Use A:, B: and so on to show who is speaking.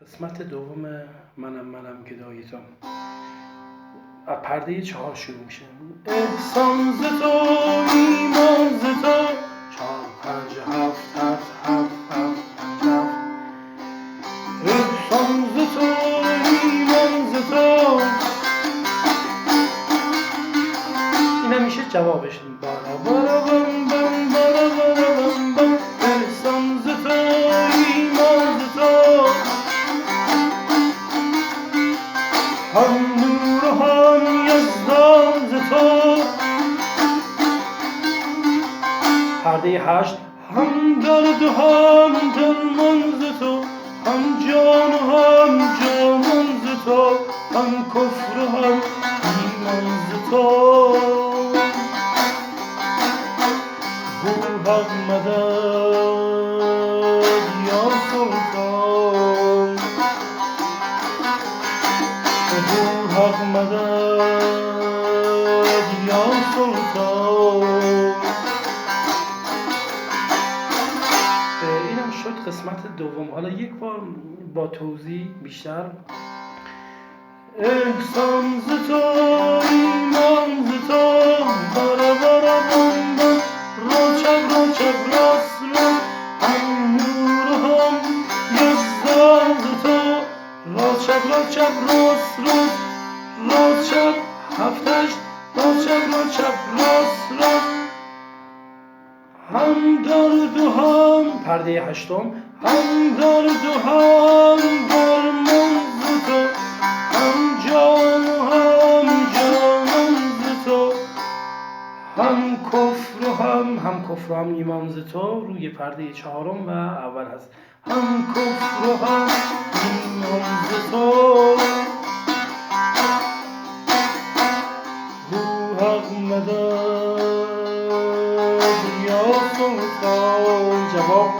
A: قسمت دوم منم گدای تو از پرده 4 شروع میشه. احسان ز تو، ایمان ز تو، 4 5 7 7 7 7 7. احسان ز تو، ایمان ز تو. این میشه جوابش. بارا بارا بم بم بارا بارا بم بم. احسان ز تو، ایمان ز تو، هم نور و هم یزدان ز تو. پرده 8 هم درد و هم درمان ز تو، هم جان و هم جانان ز تو، هم کفر و هم ایمان ز تو. گو حق مدد یا سلطان، گو حق مدد یا سلطان. اینم شد قسمت دوم. حالا یک بار با توضیح بیشتر. احسان ز تو، ایمان ز تو، بارا بارا بم بم. رو چپ راست راست، هم نور و هم یزدان ز تو. رو چپ راست راست، رو چپ 7 8. رو چپ راست راست، هم درد و هم پرده 8 هم درد و هم درمان ز تو، هم جان و هم جانان ز تو، هم کفر و هم ایمان ز تو. روی پرده 4 و اول هست. هم کفر و هم ایمان ز تو. گو حق مدد یا سلطان. جواب